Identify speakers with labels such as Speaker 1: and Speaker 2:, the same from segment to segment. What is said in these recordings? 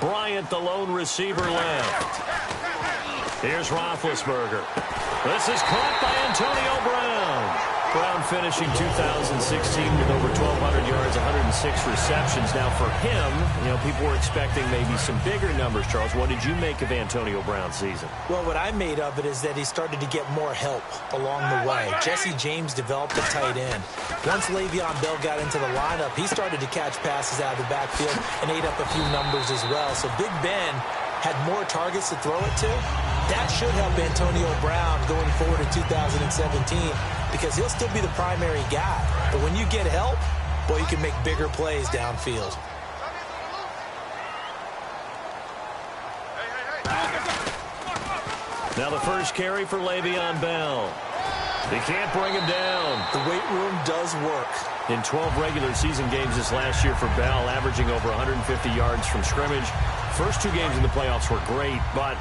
Speaker 1: Bryant, the lone receiver left. Here's Roethlisberger. This is caught by Antonio Brown. Brown finishing 2016 with over 1,200 yards, 106 receptions. Now for him, people were expecting maybe some bigger numbers, Charles. What did you make of Antonio Brown's season?
Speaker 2: Well, what I made of it is that he started to get more help along the way. Jesse James developed a tight end. Once Le'Veon Bell got into the lineup, he started to catch passes out of the backfield and ate up a few numbers as well. So Big Ben had more targets to throw it to. That should help Antonio Brown going forward in 2017 because he'll still be the primary guy. But when you get help, boy, you can make bigger plays downfield.
Speaker 1: Now the first carry for Le'Veon Bell. They can't bring him down.
Speaker 2: The weight room does work.
Speaker 1: In 12 regular season games this last year for Bell, averaging over 150 yards from scrimmage. First two games in the playoffs were great, but,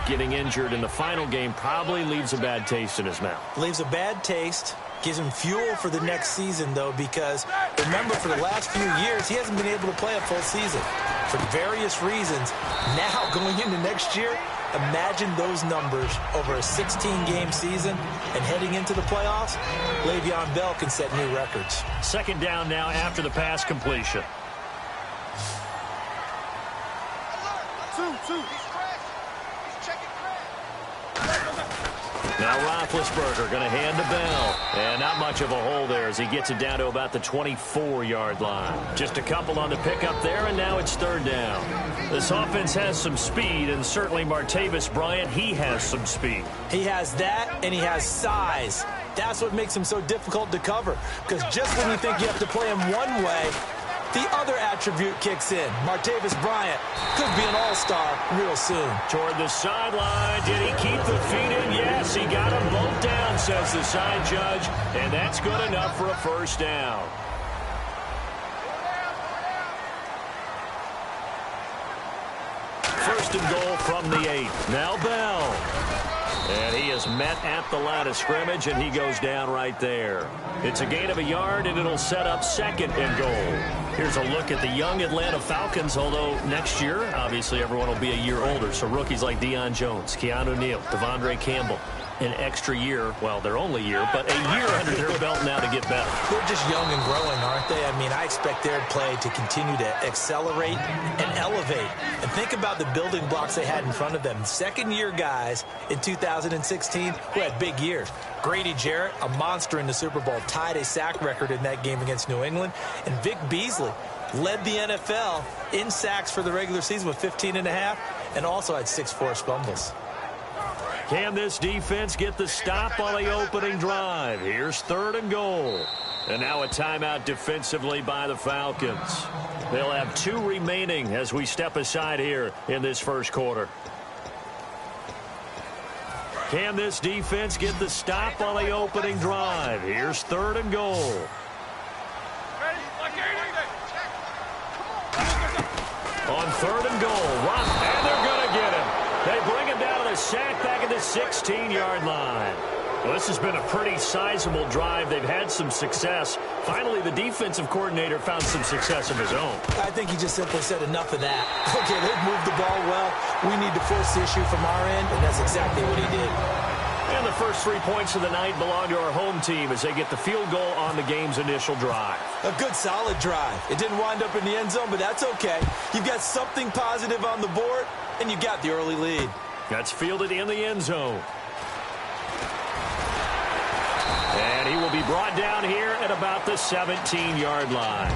Speaker 1: getting injured in the final game probably leaves a bad taste in his mouth.
Speaker 2: Leaves a bad taste. Gives him fuel for the next season, though, because, remember, for the last few years, he hasn't been able to play a full season for various reasons. Now, going into next year, imagine those numbers over a 16-game season and heading into the playoffs. Le'Veon Bell can set new records.
Speaker 1: Second down now after the pass completion. Now Roethlisberger going to hand to Bell. And not much of a hole there as he gets it down to about the 24-yard line. Just a couple on the pickup there, and now it's third down. This offense has some speed, and certainly Martavis Bryant, he has some speed.
Speaker 2: He has that, and he has size. That's what makes him so difficult to cover. Because just when you think you have to play him one way, the other attribute kicks in. Martavis Bryant could be an all-star real soon.
Speaker 1: Toward the sideline. Did he keep the feet in? Yes, he got them both down, says the side judge. And that's good enough for a first down. First and goal from the 8. Now Bell. And he is met at the line of scrimmage, and he goes down right there. It's a gain of a yard, and it'll set up second and goal. Here's a look at the young Atlanta Falcons, although next year, obviously, everyone will be a year older. So rookies like Deion Jones, Keanu Neal, Devondre Campbell, an extra year. Well, their only year, but a year under their belt now to get better.
Speaker 2: They're just young and growing, aren't they? I mean, I expect their play to continue to accelerate and elevate. And think about the building blocks they had in front of them. Second-year guys in 2016 who had big years. Grady Jarrett, a monster in the Super Bowl, tied a sack record in that game against New England. And Vic Beasley led the NFL in sacks for the regular season with 15.5 and also had 6 forced fumbles.
Speaker 1: Can this defense get the stop on the opening drive? Here's third and goal. And now a timeout defensively by the Falcons. They'll have 2 remaining as we step aside here in this first quarter. Can this defense get the stop on the opening drive? Here's third and goal. On third and goal, and they're going to get him. They bring him down to the sack back at the 16-yard line. Well, this has been a pretty sizable drive. They've had some success. Finally, the defensive coordinator found some success of his own.
Speaker 2: I think he just simply said enough of that. Okay, they've moved the ball well. We need to force the issue from our end, and that's exactly what he did.
Speaker 1: And the first 3 points of the night belong to our home team as they get the field goal on the game's initial drive.
Speaker 2: A good, solid drive. It didn't wind up in the end zone, but that's okay. You've got something positive on the board, and you got the early lead.
Speaker 1: That's fielded in the end zone. And he will be brought down here at about the 17-yard line.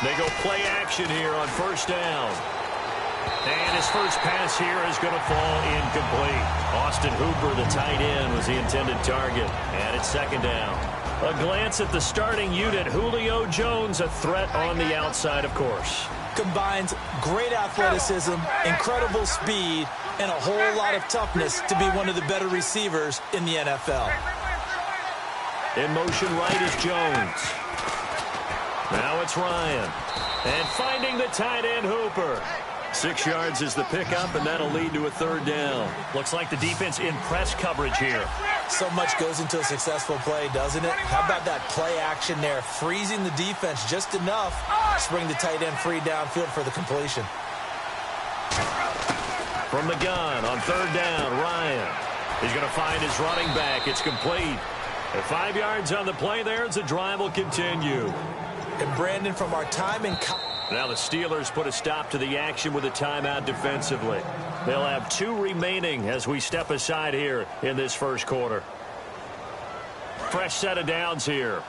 Speaker 1: They go play action here on first down. And his first pass here is going to fall incomplete. Austin Hooper, the tight end, was the intended target. And it's second down. A glance at the starting unit. Julio Jones, a threat on the outside, of course.
Speaker 2: Combines great athleticism, incredible speed, and a whole lot of toughness to be one of the better receivers in the NFL.
Speaker 1: In motion right is Jones. Now it's Ryan. And finding the tight end, Hooper. 6 yards is the pickup, and that'll lead to a 3rd down.
Speaker 3: Looks like the defense in press coverage here.
Speaker 2: So much goes into a successful play, doesn't it? How about that play action there, freezing the defense just enough to bring the tight end free downfield for the completion.
Speaker 1: From the gun on 3rd down, Ryan. He's going to find his running back. It's complete. At 5 yards on the play there as the drive will continue.
Speaker 2: And Brandon, from our time in...
Speaker 1: Now the Steelers put a stop to the action with a timeout defensively. They'll have 2 remaining as we step aside here in this first quarter. Fresh set of downs here.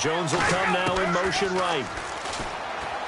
Speaker 1: Jones will come now in motion right.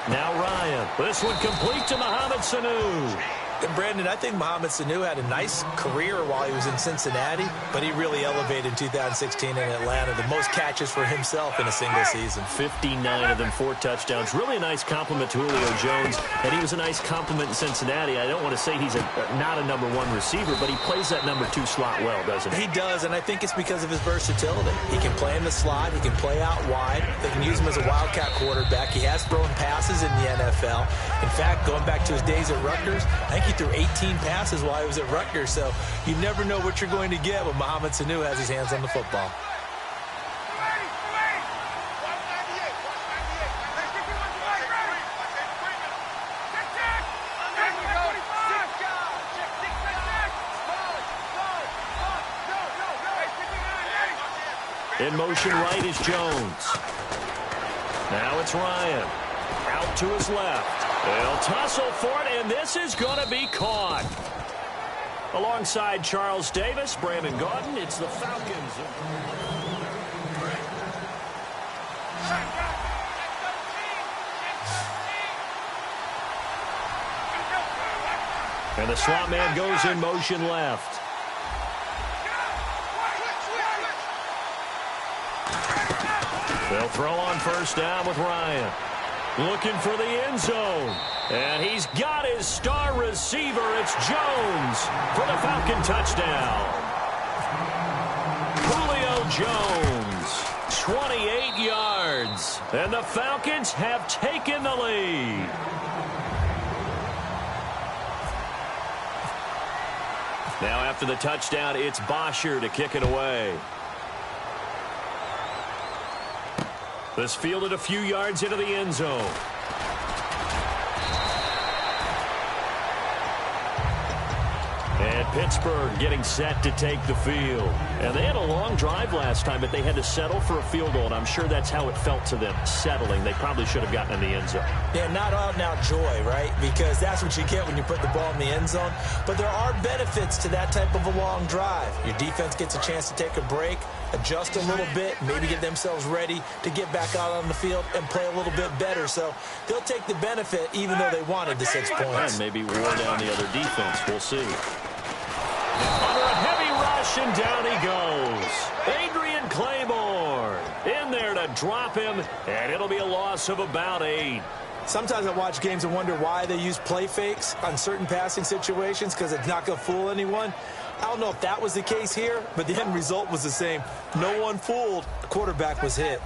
Speaker 1: Now Ryan. This one complete to Mohamed Sanu.
Speaker 2: And Brandon, I think Mohamed Sanu had a nice career while he was in Cincinnati, but he really elevated in 2016 in Atlanta. The most catches for himself in a single season.
Speaker 1: 59 of them, 4 touchdowns. Really a nice compliment to Julio Jones, and he was a nice compliment in Cincinnati. I don't want to say he's not a number 1 receiver, but he plays that number 2 slot well, doesn't he?
Speaker 2: He does, and I think it's because of his versatility. He can play in the slot. He can play out wide. They can use him as a wildcat quarterback. He has thrown passes in the NFL. In fact, going back to his days at Rutgers, I think he threw 18 passes while he was at Rutgers, so you never know what you're going to get when Mohamed Sanu has his hands on the football.
Speaker 1: In motion right is Jones. Now it's Ryan. Out to his left. They'll tussle for it, and this is going to be caught. Alongside Charles Davis, Brandon Gaudin, it's the Falcons. And the slot man goes in motion left. They'll throw on 1st down with Ryan. Looking for the end zone. And he's got his star receiver. It's Jones for the Falcon touchdown. Julio Jones, 28 yards. And the Falcons have taken the lead. Now after the touchdown, it's Bosher to kick it away. This fielded a few yards into the end zone. And Pittsburgh getting set to take the field. And they had a long drive last time, but they had to settle for a field goal, and I'm sure that's how it felt to them, settling. They probably should have gotten in the end zone.
Speaker 2: Yeah, not out-and-out joy, right? Because that's what you get when you put the ball in the end zone. But there are benefits to that type of a long drive. Your defense gets a chance to take a break, adjust a little bit, maybe get themselves ready to get back out on the field and play a little bit better. So they'll take the benefit even though they wanted the 6 points.
Speaker 1: And maybe wore down the other defense. We'll see. Under a heavy rush, and down he goes. Adrian Claymore in there to drop him, and it'll be a loss of about 8.
Speaker 2: Sometimes I watch games and wonder why they use play fakes on certain passing situations, because it's not going to fool anyone. I don't know if that was the case here, but the end result was the same. No one fooled. The quarterback was hit.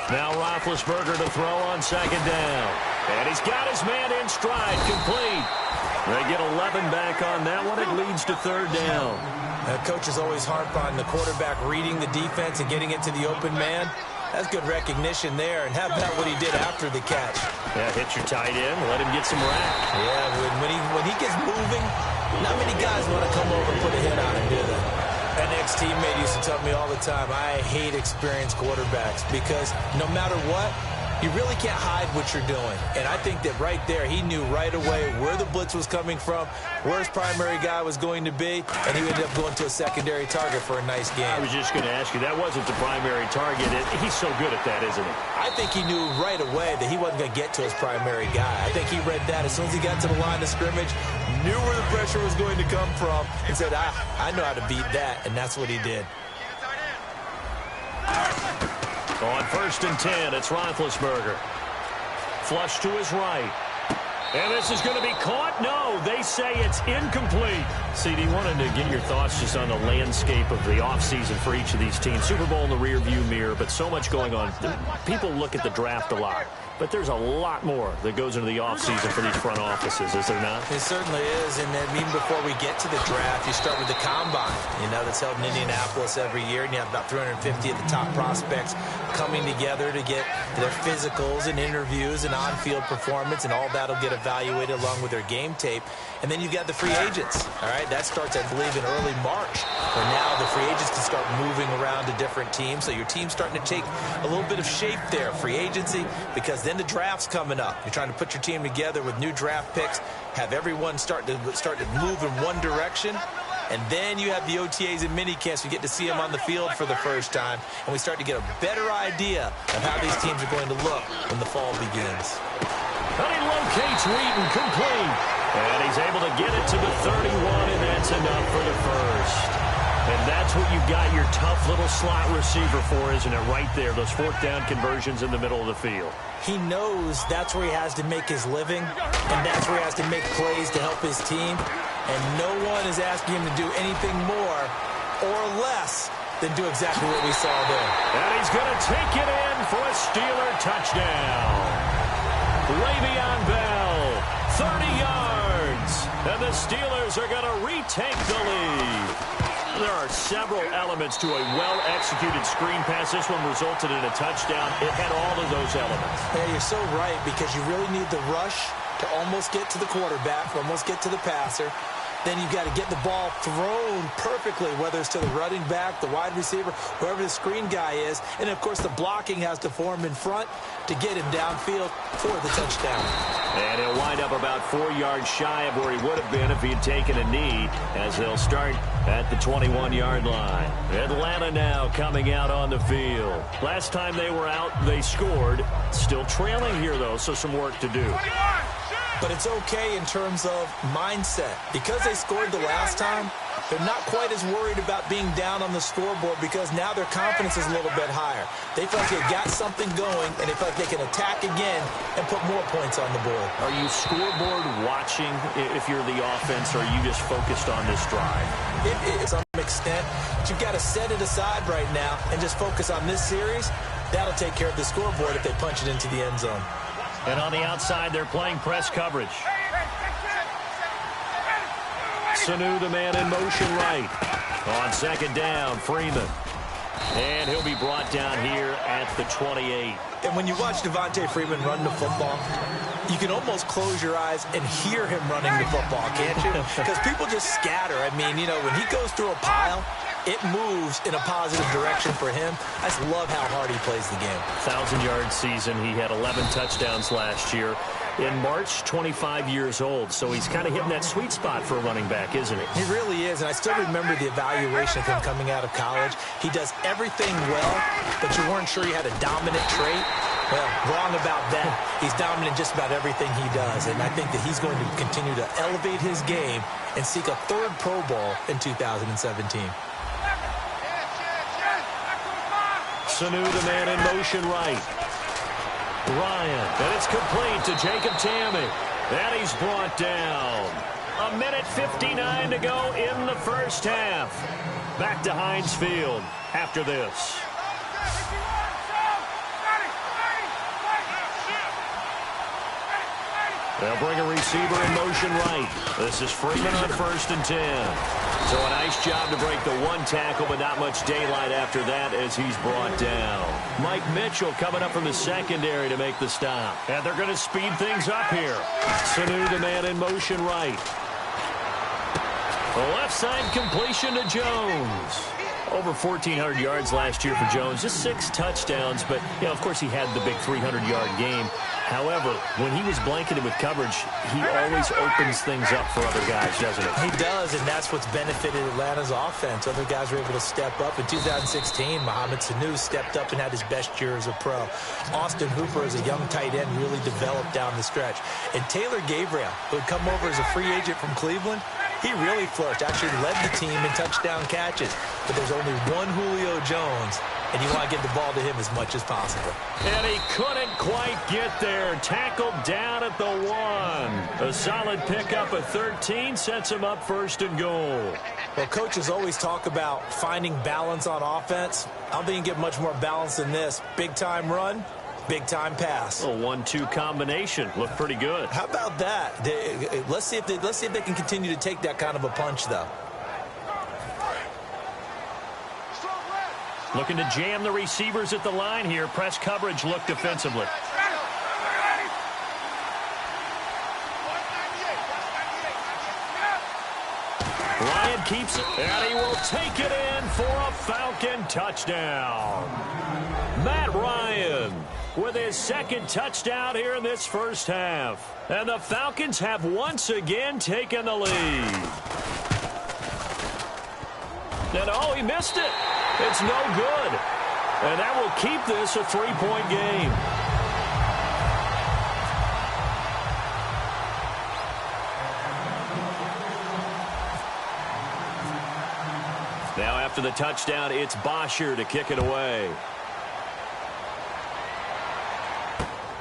Speaker 1: Now Roethlisberger to throw on 2nd down. And he's got his man in stride, complete. They get 11 back on that one. It leads to 3rd down.
Speaker 2: Coaches always harp on the quarterback reading the defense and getting it to the open man. That's good recognition there. And how about what he did after the catch?
Speaker 1: Yeah, hit your tight end, let him get some rack.
Speaker 2: Yeah, when he gets moving, not many guys want to come over and put a hit on him, do they? An ex-teammate used to tell me all the time, I hate experienced quarterbacks because no matter what, you really can't hide what you're doing. And I think that right there, he knew right away where the blitz was coming from, where his primary guy was going to be, and he ended up going to a secondary target for a nice game.
Speaker 1: I was just going to ask you, that wasn't the primary target. He's so good at that, isn't he?
Speaker 2: I think he knew right away that he wasn't going to get to his primary guy. I think he read that as soon as he got to the line of scrimmage, knew where the pressure was going to come from, and said, I know how to beat that, and that's what he did.
Speaker 1: On 1st and 10, it's Roethlisberger. Flush to his right. And this is going to be caught. No, they say it's incomplete. CD, wanted to get your thoughts just on the landscape of the offseason for each of these teams. Super Bowl in the rearview mirror, but so much going on. People look at the draft a lot, but there's a lot more that goes into the offseason for these front offices, is there not?
Speaker 2: It certainly is, and then even before we get to the draft, you start with the combine, that's held in Indianapolis every year, and you have about 350 of the top prospects coming together to get their physicals and interviews and on-field performance, and all that will get evaluated along with their game tape. And then you've got the free agents, all right? That starts, I believe, in early March, where now the free agents can start moving around to different teams, so your team's starting to take a little bit of shape there, free agency, because then the draft's coming up. You're trying to put your team together with new draft picks, have everyone start to move in one direction, and then you have the OTAs and minicamps. We get to see them on the field for the first time, and we start to get a better idea of how these teams are going to look when the fall begins.
Speaker 1: And he locates Wheaton complete. And he's able to get it to the 31, and that's enough for the first. And that's what you've got your tough little slot receiver for, isn't it? Right there, those fourth down conversions in the middle of the field.
Speaker 2: He knows that's where he has to make his living, and that's where he has to make plays to help his team. And no one is asking him to do anything more or less than do exactly what we saw there.
Speaker 1: And he's going to take it in for a Steeler touchdown. Le'Veon Bell, 30 yards, and the Steelers are going to retake the lead. There are several elements to a well-executed screen pass. This one resulted in a touchdown. It had all of those elements.
Speaker 2: Yeah, you're so right, because you really need the rush to almost get to the quarterback, almost get to the passer. Then you've got to get the ball thrown perfectly, whether it's to the running back, the wide receiver, whoever the screen guy is. And, of course, the blocking has to form in front to get him downfield for the touchdown.
Speaker 1: And he'll wind up about 4 yards shy of where he would have been if he had taken a knee, as they'll start at the 21-yard line. Atlanta now coming out on the field. Last time they were out, they scored. Still trailing here, though, so some work to do.
Speaker 2: But it's okay in terms of mindset. Because they scored the last time, they're not quite as worried about being down on the scoreboard, because now their confidence is a little bit higher. They feel like they've got something going, and they feel like they can attack again and put more points on the board.
Speaker 1: Are you scoreboard watching if you're the offense, or are you just focused on this drive?
Speaker 2: To some extent, but you've got to set it aside right now and just focus on this series. That'll take care of the scoreboard if they punch it into the end zone.
Speaker 1: And on the outside, they're playing press coverage. Sanu, the man in motion right. On second down, Freeman. And he'll be brought down here at the 28.
Speaker 2: And when you watch Devontae Freeman run the football, you can almost close your eyes and hear him running the football, can't you? Because people just scatter. I mean, when he goes through a pile, it moves in a positive direction for him. I just love how hard he plays the game.
Speaker 1: 1,000-yard season. He had 11 touchdowns last year. In March, 25 years old. So he's kind of hitting that sweet spot for a running back, isn't he?
Speaker 2: He really is, and I still remember the evaluation of him coming out of college. He does everything well, but you weren't sure he had a dominant trait. Well, wrong about that. He's dominant in just about everything he does, and I think that he's going to continue to elevate his game and seek a third Pro Bowl in 2017.
Speaker 1: Sanu, the man in motion right. Ryan, and it's complete to Jacob Tamme. And he's brought down. 1:59 to go in the first half. Back to Heinz Field after this. They'll bring a receiver in motion right. This is Freeman on 1st and 10. So a nice job to break the one tackle, but not much daylight after that as he's brought down. Mike Mitchell coming up from the secondary to make the stop. And they're going to speed things up here. Sanu, the man in motion right. The left side completion to Jones. Over 1,400 yards last year for Jones. Just 6 touchdowns, but, of course he had the big 300-yard game. However, when he was blanketed with coverage, he always opens things up for other guys, doesn't he?
Speaker 2: He does, and that's what's benefited Atlanta's offense. Other guys were able to step up. In 2016, Mohamed Sanu stepped up and had his best year as a pro. Austin Hooper, as a young tight end, really developed down the stretch. And Taylor Gabriel, who had come over as a free agent from Cleveland, he really flourished, actually led the team in touchdown catches. But there's only one Julio Jones and you want to get the ball to him as much as possible.
Speaker 1: And he couldn't quite get there. Tackled down at the 1. A solid pickup of 13 sets him up 1st and goal.
Speaker 2: Well, coaches always talk about finding balance on offense. I don't think you get much more balance than this. Big-time run, big-time pass.
Speaker 1: A 1-2 combination. Looked pretty good.
Speaker 2: How about that? Let's see if they can continue to take that kind of a punch, though.
Speaker 3: Looking to jam the receivers at the line here. Press coverage look defensively.
Speaker 1: Ryan keeps it, and he will take it in for a Falcon touchdown. Matt Ryan with his 2nd touchdown here in this first half. And the Falcons have once again taken the lead. And oh, he missed it. It's no good. And that will keep this a 3-point game. Now after the touchdown, it's Bosher to kick it away.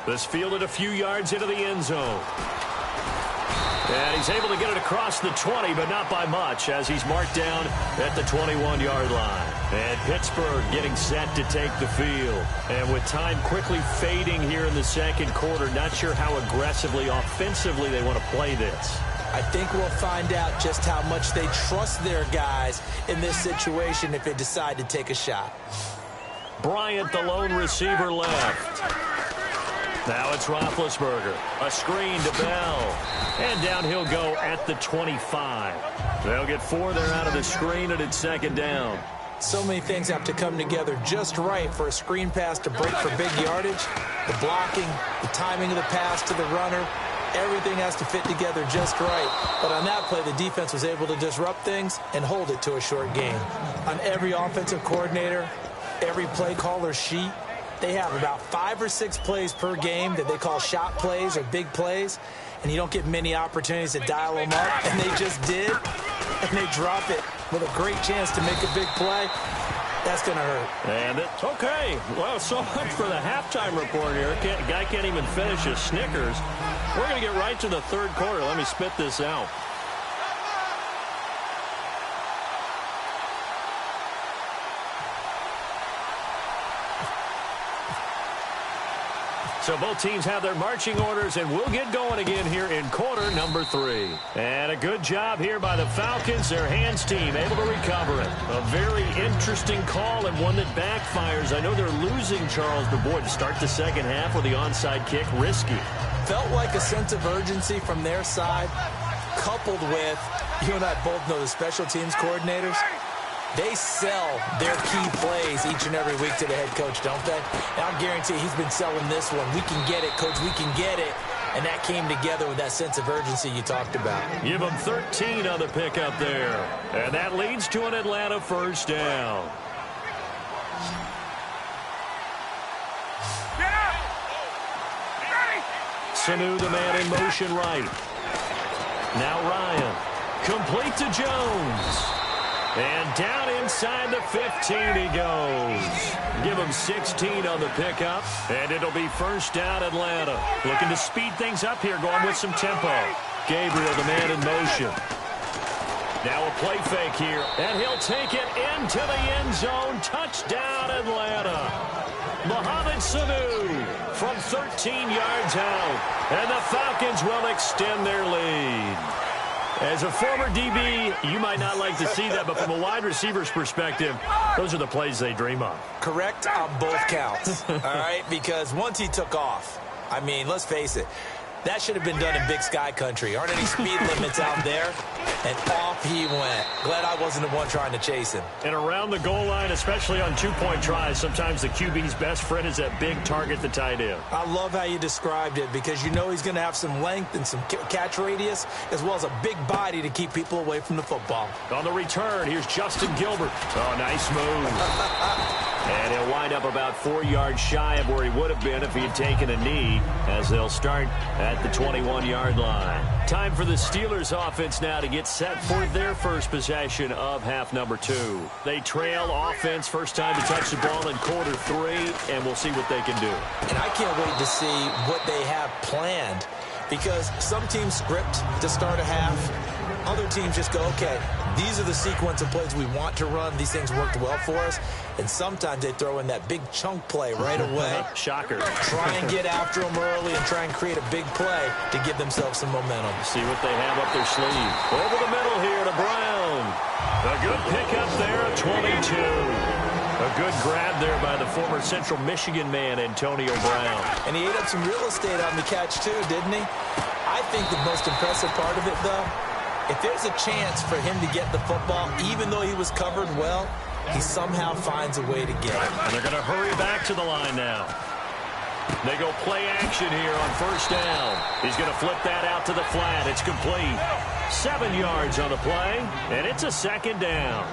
Speaker 1: This fielded a few yards into the end zone. And he's able to get it across the 20, but not by much, as he's marked down at the 21-yard line. And Pittsburgh getting set to take the field. And with time quickly fading here in the 2nd quarter, not sure how aggressively, offensively they want to play this.
Speaker 2: I think we'll find out just how much they trust their guys in this situation if they decide to take a shot.
Speaker 1: Bryant, the lone receiver, left. Now it's Roethlisberger. A screen to Bell. And down he'll go at the 25. They'll get 4 there out of the screen, and it's 2nd down.
Speaker 2: So many things have to come together just right for a screen pass to break for big yardage. The blocking, the timing of the pass to the runner, everything has to fit together just right. But on that play, the defense was able to disrupt things and hold it to a short game. On every offensive coordinator, every play caller sheet, they have about 5 or 6 plays per game that they call shot plays or big plays, and you don't get many opportunities to dial them up, and they just did, and they drop it with a great chance to make a big play. That's going to hurt.
Speaker 1: And it's okay. Well, so much for the halftime report here. Guy can't even finish his Snickers. We're going to get right to the 3rd quarter. Let me spit this out. So both teams have their marching orders, and we'll get going again here in quarter number 3. And a good job here by the Falcons, their hands team, able to recover it. A very interesting call and one that backfires. I know they're losing, Charles, but boy, to start the 2nd half with the onside kick, risky.
Speaker 2: Felt like a sense of urgency from their side, coupled with, you and I both know the special teams coordinators, they sell their key plays each and every week to the head coach, don't they? And I guarantee he's been selling this one. We can get it, coach. We can get it. And that came together with that sense of urgency you talked about.
Speaker 1: Give him 13 on the pickup there. And that leads to an Atlanta 1st down. Sanu, the man in motion right. Now Ryan. Complete to Jones. And down inside the 15 he goes. Give him 16 on the pickup, and it'll be 1st down Atlanta. Looking to speed things up here, going with some tempo. Gabriel, the man in motion. Now a play fake here, and he'll take it into the end zone. Touchdown Atlanta. Mohamed Sanu from 13 yards out, and the Falcons will extend their lead. As a former DB, you might not like to see that, but from a wide receiver's perspective, those are the plays they dream of.
Speaker 2: Correct on both counts, all right? Because once he took off, I mean, let's face it, that should have been done in Big Sky Country. Aren't any speed limits out there? And off he went. Glad I wasn't the one trying to chase him.
Speaker 1: And around the goal line, especially on 2-point tries, sometimes the QB's best friend is that big target, the tight end.
Speaker 2: I love how you described it because you know he's going to have some length and some catch radius as well as a big body to keep people away from the football.
Speaker 1: On the return, here's Justin Gilbert. Oh, nice move. And he'll wind up about 4 yards shy of where he would have been if he had taken a knee, as they'll start at the 21-yard line. Time for the Steelers offense now to get set for their first possession of half number 2. They trail offense, first time to touch the ball in quarter 3, and we'll see what they can do.
Speaker 2: And I can't wait to see what they have planned, because some teams script to start a half. Other teams just go, okay, these are the sequence of plays we want to run. These things worked well for us. And sometimes they throw in that big chunk play right away.
Speaker 1: Shocker.
Speaker 2: Try and get after them early and try and create a big play to give themselves some momentum.
Speaker 1: See what they have up their sleeve. Over the middle here to Brown. A good pickup there at 22. A good grab there by the former Central Michigan man, Antonio Brown.
Speaker 2: And he ate up some real estate on the catch, too, didn't he? I think the most impressive part of it, though, if there's a chance for him to get the football, even though he was covered well, he somehow finds a way to get it.
Speaker 1: And they're going to hurry back to the line now. They go play action here on first down. He's going to flip that out to the flat. It's complete. 7 yards on the play, and it's a second down.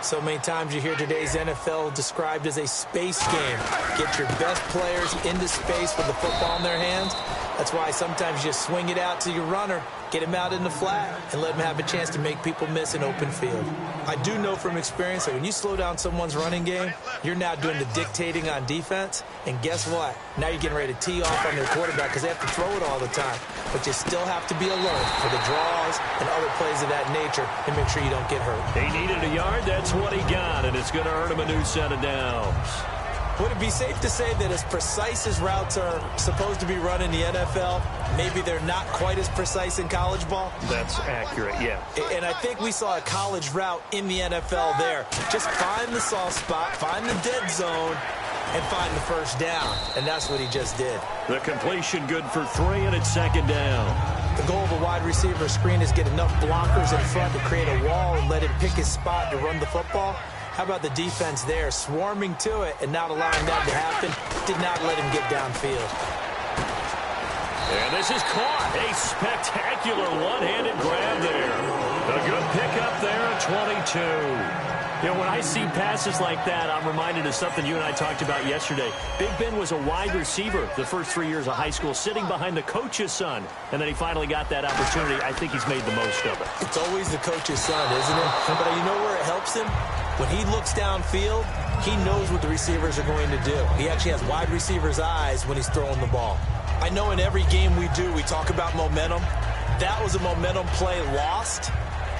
Speaker 2: So many times you hear today's NFL described as a space game. Get your best players into space with the football in their hands. That's why sometimes you just swing it out to your runner, get him out in the flat, and let him have a chance to make people miss an open field. I do know from experience that when you slow down someone's running game, you're now doing the dictating on defense. And guess what? Now you're getting ready to tee off on their quarterback because they have to throw it all the time. But you still have to be alert for the draws and other plays of that nature to make sure you don't get hurt.
Speaker 1: He needed a yard. That's what he got, and it's going to earn him a new set of downs.
Speaker 2: Would it be safe to say that as precise as routes are supposed to be run in the NFL, maybe they're not quite as precise in college ball?
Speaker 1: That's accurate, yeah.
Speaker 2: And I think we saw a college route in the NFL there. Just find the soft spot, find the dead zone, and find the first down. And that's what he just did.
Speaker 1: The completion good for 3, and it's second down.
Speaker 2: The goal of a wide receiver screen is get enough blockers in front to create a wall and let him pick his spot to run the football. How about the defense there, swarming to it and not allowing that to happen? Did not let him get downfield.
Speaker 1: And this is caught. A spectacular one-handed grab there. A good pickup there at 22. You know, when I see passes like that, I'm reminded of something you and I talked about yesterday. Big Ben was a wide receiver the first 3 years of high school, sitting behind the coach's son. And then he finally got that opportunity. I think he's made the most of it.
Speaker 2: It's always the coach's son, isn't it? But you know where it helps him? When he looks downfield, he knows what the receivers are going to do. He actually has wide receivers' eyes when he's throwing the ball. I know in every game we do, we talk about momentum. That was a momentum play lost.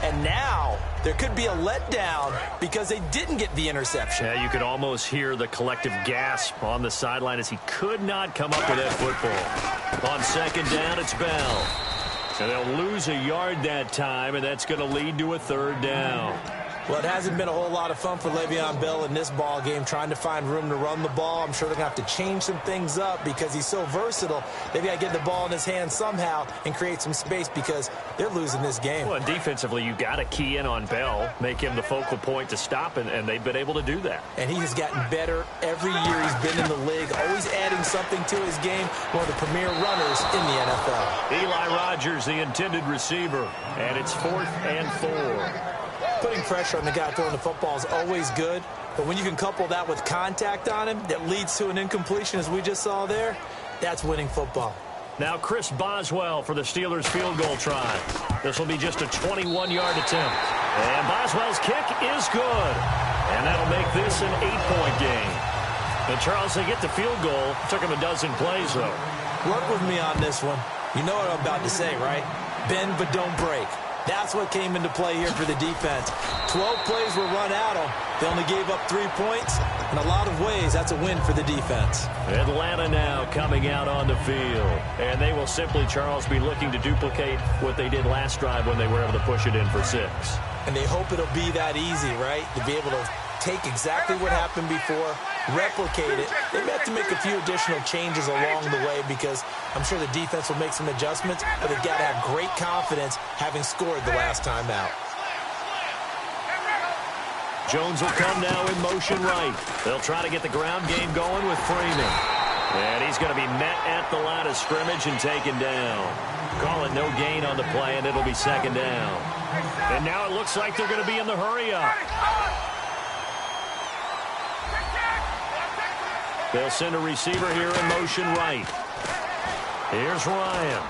Speaker 2: And now there could be a letdown because they didn't get the interception.
Speaker 1: Yeah, you could almost hear the collective gasp on the sideline as he could not come up with that football. On second down, it's Bell. And they'll lose a yard that time, and that's going to lead to a third down.
Speaker 2: Well, it hasn't been a whole lot of fun for Le'Veon Bell in this ball game, trying to find room to run the ball. I'm sure they're going to have to change some things up because he's so versatile. They've got to get the ball in his hands somehow and create some space because they're losing this game.
Speaker 1: Well, defensively, you got to key in on Bell, make him the focal point to stop, and they've been able to do that.
Speaker 2: And he has gotten better every year he's been in the league, always adding something to his game, one of the premier runners in the NFL.
Speaker 1: Eli Rogers, the intended receiver, and it's 4th and 4.
Speaker 2: Putting pressure on the guy throwing the football is always good, but when you can couple that with contact on him that leads to an incompletion, as we just saw there, that's winning football.
Speaker 1: Now Chris Boswell for the Steelers field goal try. This will be just a 21-yard attempt. And Boswell's kick is good. And that'll make this an 8-point game. And Charles, they get the field goal. Took him a dozen plays, though.
Speaker 2: Work with me on this one. You know what I'm about to say, right? Bend but don't break. That's what came into play here for the defense. 12 plays were run at them. They only gave up 3 points. In a lot of ways, that's a win for the defense.
Speaker 1: Atlanta now coming out on the field. And they will simply, Charles, be looking to duplicate what they did last drive when they were able to push it in for 6.
Speaker 2: And they hope it'll be that easy, right? To be able to take exactly what happened before, replicate it. They may have to make a few additional changes along the way because I'm sure the defense will make some adjustments, but they've got to have great confidence having scored the last time out.
Speaker 1: Jones will come now in motion right. They'll try to get the ground game going with Freeman. And he's going to be met at the line of scrimmage and taken down. Call it no gain on the play, and it'll be second down. And now it looks like they're going to be in the hurry-up. They'll send a receiver here in motion right. Here's Ryan.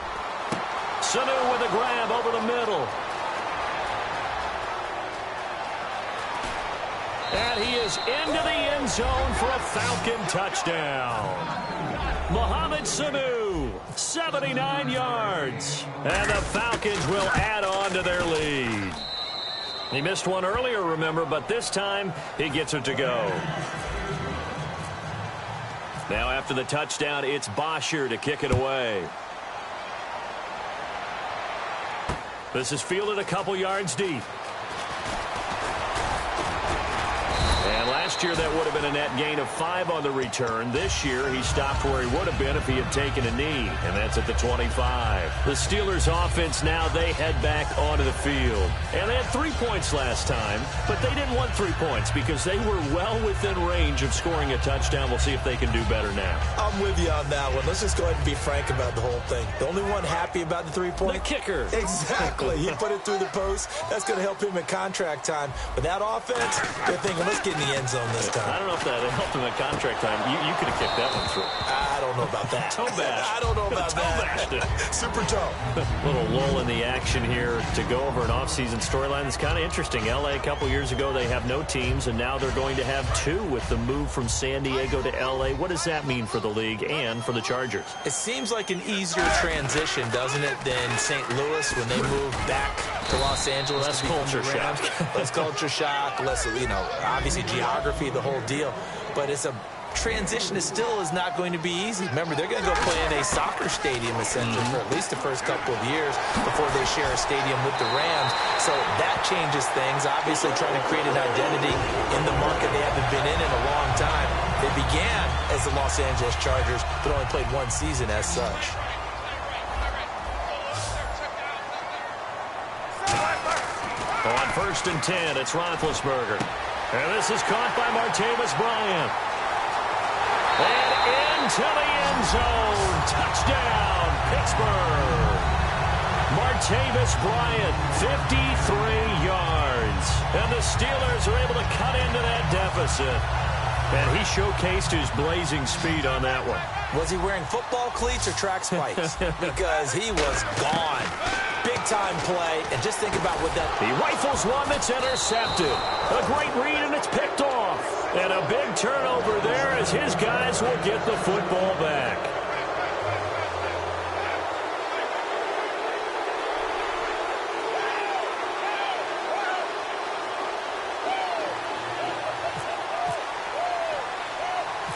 Speaker 1: Sanu with a grab over the middle. And he is into the end zone for a Falcon touchdown. Mohamed Sanu, 79 yards. And the Falcons will add on to their lead. He missed one earlier, remember, but this time he gets it to go. Now after the touchdown, it's Bosher to kick it away. This is fielded a couple yards deep. And last year that would have been a net gain of 5 on the return. This year he stopped where he would have been if he had taken a knee, and that's at the 25. The Steelers offense now, they head back onto the field. And they had 3 points last time, but they didn't want 3 points because they were well within range of scoring a touchdown. We'll see if they can do better now.
Speaker 2: I'm with you on that one. Let's just go ahead and be frank about the whole thing. The only one happy about the 3-point?
Speaker 1: The kicker.
Speaker 2: Exactly. He put it through the post. That's going to help him in contract time. But that offense, they're thinking, let's get in the end zone this time.
Speaker 1: I don't know if that helped him at contract time. You could have kicked that one through.
Speaker 2: I don't know about that.
Speaker 1: Toe bash.
Speaker 2: I don't know about
Speaker 1: toe
Speaker 2: that.
Speaker 1: bashed it.
Speaker 2: Super toe.
Speaker 1: Little lull in the action here to go over an offseason storyline. It's kind of interesting. L.A. a couple years ago, they have no teams, and now they're going to have 2 with the move from San Diego to L.A. What does that mean for the league and for the Chargers?
Speaker 2: It seems like an easier transition, doesn't it, than St. Louis when they moved back to Los Angeles.
Speaker 1: Less culture shock.
Speaker 2: Less culture shock, less, obviously geography, the whole deal. But it's a transition is not going to be easy. Remember, they're going to go play in a soccer stadium, essentially, for at least the first couple of years before they share a stadium with the Rams. So that changes things. Obviously, trying to create an identity in the market they haven't been in a long time. They began as the Los Angeles Chargers, but only played 1 season as such.
Speaker 1: On 1st and 10, it's Roethlisberger. And this is caught by Martavis Bryant. And into the end zone. Touchdown, Pittsburgh. Martavis Bryant, 53 yards. And the Steelers are able to cut into that deficit. And he showcased his blazing speed on that one.
Speaker 2: Was he wearing football cleats or track spikes? Because he was gone. Big-time play, and just think about what that...
Speaker 1: He rifles one that's intercepted. A great read, and it's picked off. And a big turnover there as his guys will get the football back.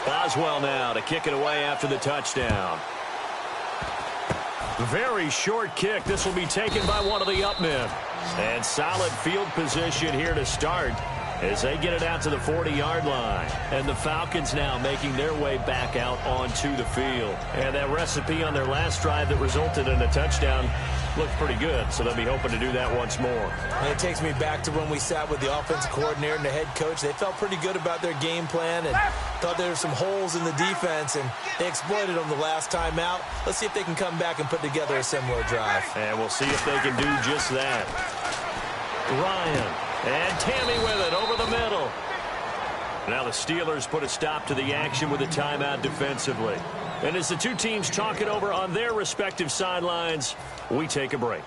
Speaker 1: Boswell now to kick it away after the touchdown. Very short kick. This will be taken by one of the up men. And solid field position here to start as they get it out to the 40-yard line. And the Falcons now making their way back out onto the field. And that recipe on their last drive that resulted in a touchdown looked pretty good, so they'll be hoping to do that once more.
Speaker 2: And it takes me back to when we sat with the offensive coordinator and the head coach. They felt pretty good about their game plan and thought there were some holes in the defense, and they exploited them the last time out. Let's see if they can come back and put together a similar drive.
Speaker 1: And we'll see if they can do just that. Ryan and Tammy with it over the middle. Now the Steelers put a stop to the action with a timeout defensively. And as the two teams talk it over on their respective sidelines, we take a break.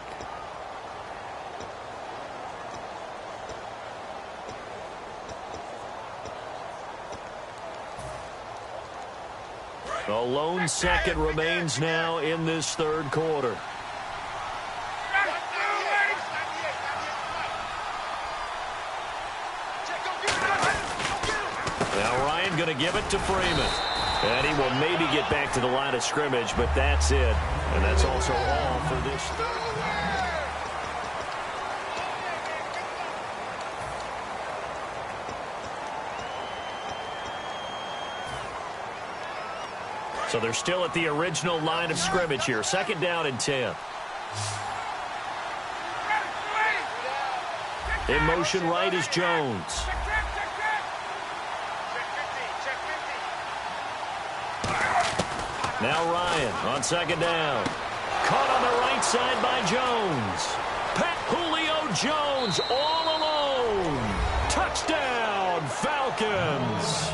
Speaker 1: A lone second remains now in this third quarter. Now Ryan going to give it to Freeman. And he will maybe get back to the line of scrimmage, but that's it. And that's also all for this third. So they're still at the original line of scrimmage here. 2nd down and 10. In motion right is Jones. Now Ryan on 2nd down. Caught on the right side by Jones. Julio Jones all alone. Touchdown, Falcons.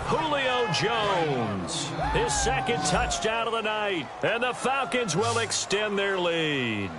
Speaker 1: Julio Jones. His second touchdown of the night. And the Falcons will extend their lead.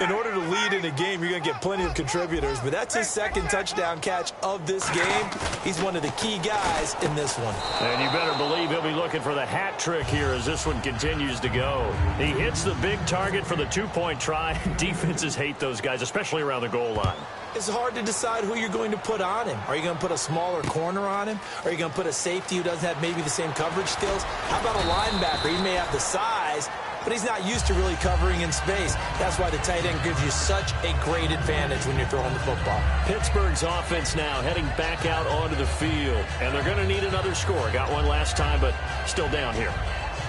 Speaker 2: In order to lead in a game, you're going to get plenty of contributors, but that's his second touchdown catch of this game. He's one of the key guys in this one.
Speaker 1: And you better believe he'll be looking for the hat trick here as this one continues to go. He hits the big target for the two-point try. Defenses hate those guys, especially around the goal line.
Speaker 2: It's hard to decide who you're going to put on him. Are you going to put a smaller corner on him? Are you going to put a safety who doesn't have maybe the same coverage skills? How about a linebacker? He may have the size, but he's not used to really covering in space. That's why the tight end gives you such a great advantage when you're throwing the football.
Speaker 1: Pittsburgh's offense now heading back out onto the field, and they're going to need another score. Got one last time, but still down here.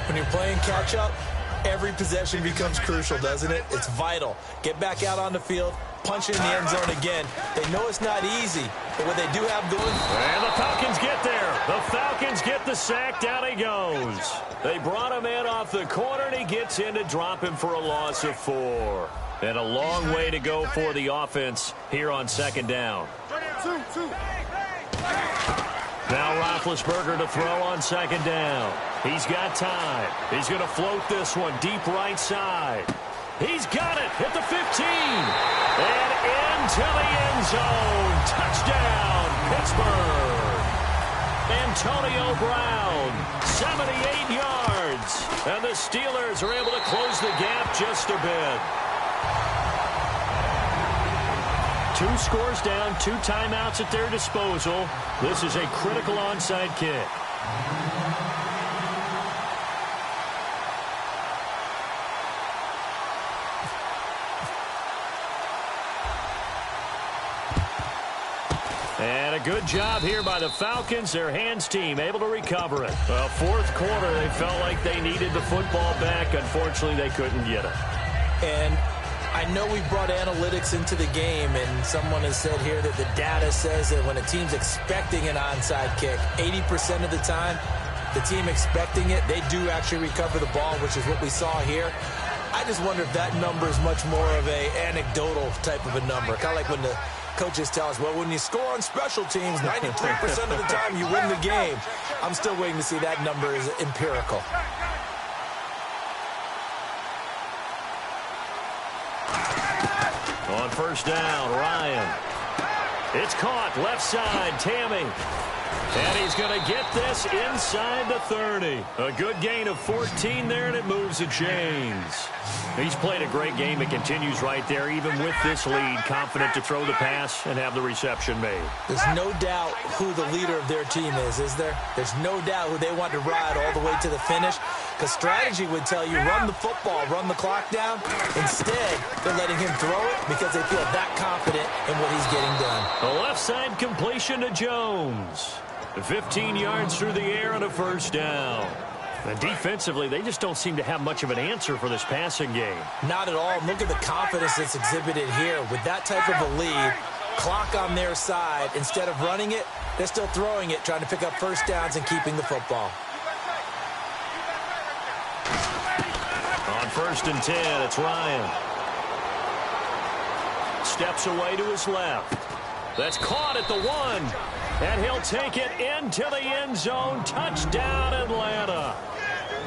Speaker 2: When you're playing catch-up, every possession becomes crucial, doesn't it? It's vital. Get back out on the field, punch it in the end zone again. They know it's not easy, but what they do have going...
Speaker 1: And the Falcons get there. The Falcons get the sack. Down he goes. They brought him in off the corner, and he gets in to drop him for a loss of 4. And a long way to go for the offense here on second down. Now Roethlisberger to throw on second down. He's got time. He's going to float this one deep right side. He's got it at the 15. And into the end zone. Touchdown, Pittsburgh. Antonio Brown, 78 yards. And the Steelers are able to close the gap just a bit. 2 scores down, 2 timeouts at their disposal. This is a critical onside kick. And a good job here by the Falcons. Their hands team able to recover it. Well, fourth quarter, they felt like they needed the football back. Unfortunately, they couldn't get it.
Speaker 2: And I know we brought analytics into the game, and someone has said here that the data says that when a team's expecting an onside kick, 80% of the time, the team expecting it, they do actually recover the ball, which is what we saw here. I just wonder if that number is much more of a anecdotal type of a number. Kind of like when the coaches tell us, well, when you score on special teams, 93% of the time you win the game. I'm still waiting to see that number is empirical.
Speaker 1: On first down, Ryan. It's caught, left side, Tammy. And he's going to get this inside the 30. A good gain of 14 there, and it moves the chains. He's played a great game. It continues right there, even with this lead, confident to throw the pass and have the reception made.
Speaker 2: There's no doubt who the leader of their team is there? There's no doubt who they want to ride all the way to the finish, because strategy would tell you run the football, run the clock down. Instead, they're letting him throw it because they feel that confident in what he's getting done.
Speaker 1: A left side completion to Jones. 15 yards through the air and a first down. And defensively, they just don't seem to have much of an answer for this passing game.
Speaker 2: Not at all. Look at the confidence that's exhibited here. With that type of a lead, clock on their side, instead of running it, they're still throwing it, trying to pick up first downs and keeping the football.
Speaker 1: On first and 10, it's Ryan. Steps away to his left. That's caught at the 1. And he'll take it into the end zone. Touchdown, Atlanta.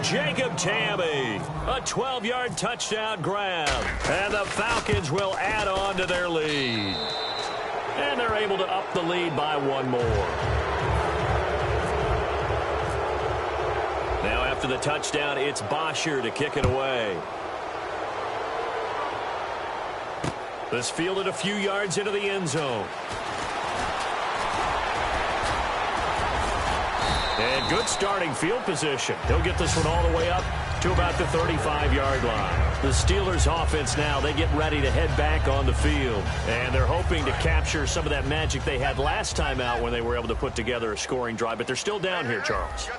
Speaker 1: Jacob Tammy, a 12-yard touchdown grab. And the Falcons will add on to their lead. And they're able to up the lead by 1 more. Now after the touchdown, it's Bosher to kick it away. This fielded a few yards into the end zone. And good starting field position. He'll get this one all the way up to about the 35-yard line. The Steelers offense now, they get ready to head back on the field. And they're hoping to capture some of that magic they had last time out when they were able to put together a scoring drive. But they're still down here, Charles.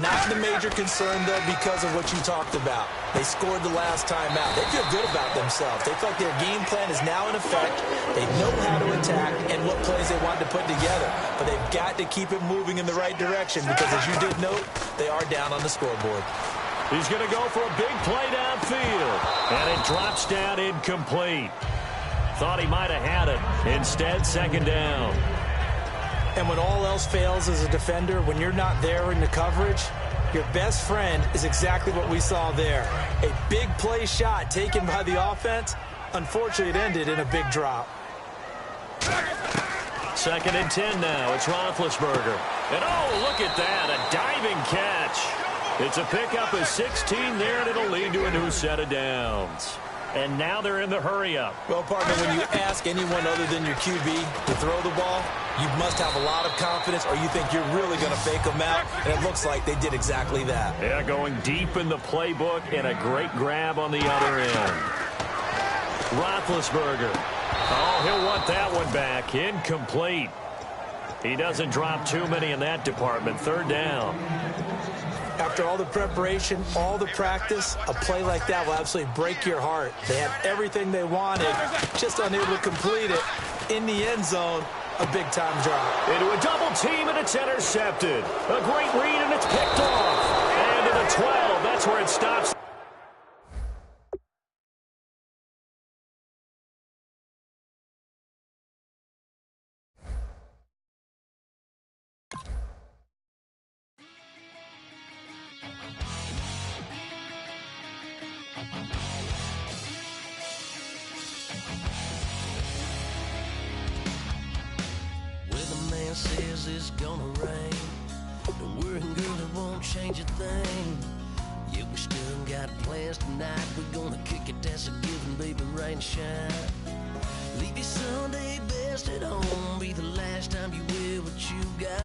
Speaker 2: Not the major concern, though, because of what you talked about. They scored the last time out. They feel good about themselves. They feel like their game plan is now in effect. They know how to attack and what plays they want to put together. But they've got to keep it moving in the right direction because, as you did note, they are down on the scoreboard.
Speaker 1: He's going to go for a big play downfield. And it drops down incomplete. Thought he might have had it. Instead, second down.
Speaker 2: And when all else fails as a defender, when you're not there in the coverage, your best friend is exactly what we saw there. A big play shot taken by the offense. Unfortunately, it ended in a big drop.
Speaker 1: 2nd and 10 now. It's Roethlisberger. And oh, look at that, a diving catch. It's a pickup of 16 there, and it'll lead to a new set of downs.
Speaker 3: And now they're in the hurry-up.
Speaker 2: Well, partner, when you ask anyone other than your QB to throw the ball, you must have a lot of confidence, or you think you're really going to fake them out, and it looks like they did exactly that.
Speaker 1: Yeah, going deep in the playbook, and a great grab on the other end. Roethlisberger. Oh, he'll want that one back. Incomplete. He doesn't drop too many in that department. 3rd down.
Speaker 2: After all the preparation, all the practice, a play like that will absolutely break your heart. They had everything they wanted, just unable to complete it. In the end zone, a big-time drop.
Speaker 1: Into a double team, and it's intercepted. A great read, and it's picked off. And to the 12, that's where it stops.
Speaker 4: Says it's gonna rain. Don't worry, girl, it won't change a thing. Yeah, we still got plans tonight. We're gonna kick it, that's a given, baby, rain and shine. Leave your Sunday best at home. Be the last time you wear what you got